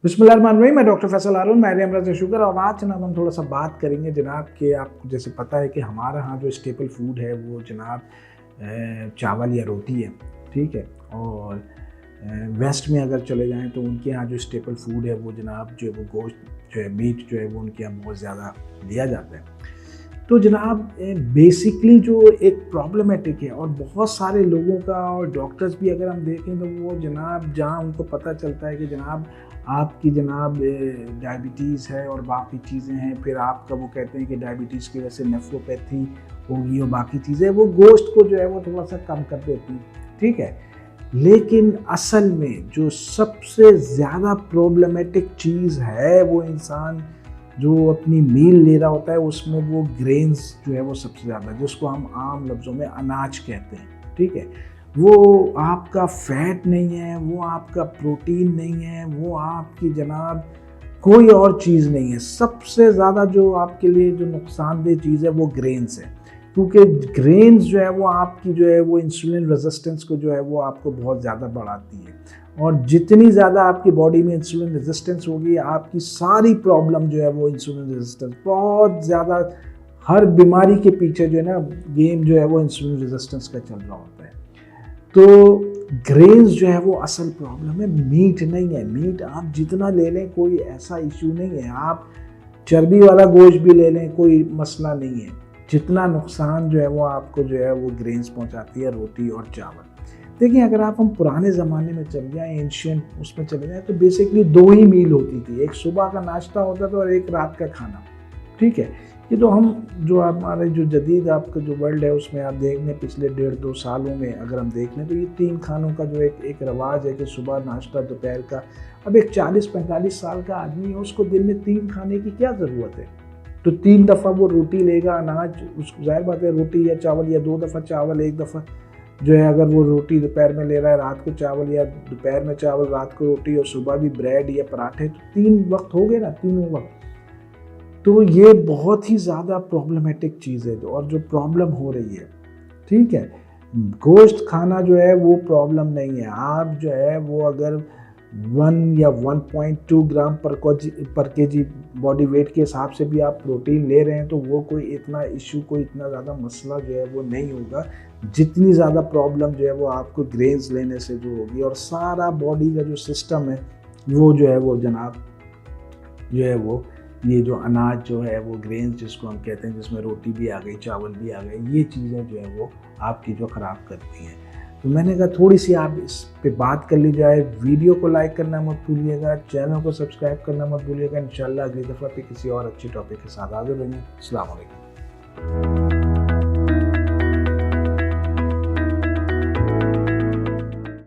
बिस्मिल्लाहिर्रहमानिर्रहीम। मैं डॉक्टर फैसल हारून, माहिर अमराज शुगर। और आज जनाब हम थोड़ा सा बात करेंगे जनाब कि आपको जैसे पता है कि हमारे यहाँ जो स्टेपल फूड है वो जनाब चावल या रोटी है, ठीक है। और वेस्ट में अगर चले जाएं तो उनके यहाँ जो स्टेपल फूड है वो जनाब जो है वो गोश्त जो है, मीट जो है वो उनके यहाँ बहुत ज़्यादा लिया जाता है। तो जनाब बेसिकली जो एक प्रॉब्लमेटिक है और बहुत सारे लोगों का, और डॉक्टर्स भी अगर हम देखें तो वो जनाब जहाँ उनको पता चलता है कि जनाब आपकी जनाब डायबिटीज़ है और बाकी चीज़ें हैं, फिर आपका वो कहते हैं कि डायबिटीज़ की वजह से नेफ्रोपैथी होगी और बाकी चीज़ें, वो गोश्त को जो है वो थोड़ा सा कम कर देती हैं, ठीक है। लेकिन असल में जो सबसे ज़्यादा प्रॉब्लमेटिक चीज़ है वो इंसान जो अपनी मील ले रहा होता है उसमें वो ग्रेन्स जो है वो सबसे ज़्यादा, जिसको हम आम लफ्ज़ों में अनाज कहते हैं, ठीक है। वो आपका फैट नहीं है, वो आपका प्रोटीन नहीं है, वो आपकी जनाब कोई और चीज़ नहीं है। सबसे ज़्यादा जो आपके लिए जो नुकसानदेह चीज़ है वो ग्रेन्स है, क्योंकि ग्रेन्स जो है वो आपकी जो है वो इंसुलिन रेजिस्टेंस को जो है वो आपको बहुत ज़्यादा बढ़ाती है। और जितनी ज़्यादा आपकी बॉडी में इंसुलिन रेजिस्टेंस होगी, आपकी सारी प्रॉब्लम जो है वो इंसुलिन रेजिस्टेंस, बहुत ज़्यादा हर बीमारी के पीछे जो है ना गेम जो है वो इंसुलिन रेजिस्टेंस का चल रहा होता है। तो ग्रेन्स जो है वो असल प्रॉब्लम है, मीट नहीं है। मीट आप जितना ले लें कोई ऐसा इशू नहीं है, आप चर्बी वाला गोश्त भी ले लें कोई मसला नहीं है। जितना नुकसान जो है वो आपको जो है वो ग्रेन्स पहुंचाती है रोटी और चावल। देखिए, अगर आप हम पुराने ज़माने में चल जाएँ, एंशियंट उसमें चले जाएँ, तो बेसिकली दो ही मील होती थी, एक सुबह का नाश्ता होता था और एक रात का खाना, ठीक है। ये तो हम जो हमारे जो जदीद आपका जो वर्ल्ड है उसमें आप देख लें पिछले 1.5-2 सालों में अगर हम देख लें तो ये 3 खानों का जो एक रवाज है कि सुबह नाश्ता, दोपहर का। अब एक 40-45 साल का आदमी है, उसको दिन में 3 खाने की क्या ज़रूरत है? तो 3 दफ़ा वो रोटी लेगा, अनाज, उसको ज़ाहिर बात है रोटी या चावल, या 2 दफ़ा चावल, 1 दफ़ा जो है अगर वो रोटी दोपहर में ले रहा है, रात को चावल, या दोपहर में चावल, रात को रोटी, और सुबह भी ब्रेड या पराठे, तो 3 वक्त हो गए ना, तीनों वक्त। तो ये बहुत ही ज़्यादा प्रॉब्लमेटिक चीज़ है और जो प्रॉब्लम हो रही है, ठीक है। गोश्त खाना जो है वो प्रॉब्लम नहीं है। आप जो है वो अगर 1 या 1.2 ग्राम पर केजी बॉडी वेट के हिसाब से भी आप प्रोटीन ले रहे हैं तो वो कोई इतना इशू, कोई इतना ज़्यादा मसला जो है वो नहीं होगा, जितनी ज़्यादा प्रॉब्लम जो है वो आपको ग्रेन्स लेने से जो होगी। और सारा बॉडी का जो सिस्टम है वो जो है वो जनाब जो है वो ये जो अनाज जो है वो ग्रेन्स जिसको हम कहते हैं, जिसमें रोटी भी आ गई, चावल भी आ गए, ये चीज़ें जो है वो आपकी जो ख़राब करती हैं। तो मैंने कहा थोड़ी सी आप इस पे बात कर ली जाए। वीडियो को लाइक करना मत भूलिएगा, चैनल को सब्सक्राइब करना मत भूलिएगा। इंशाल्लाह अगली दफ़ा पे किसी और अच्छी टॉपिक के साथ हाज़िर होंगे। अस्सलाम वालेकुम।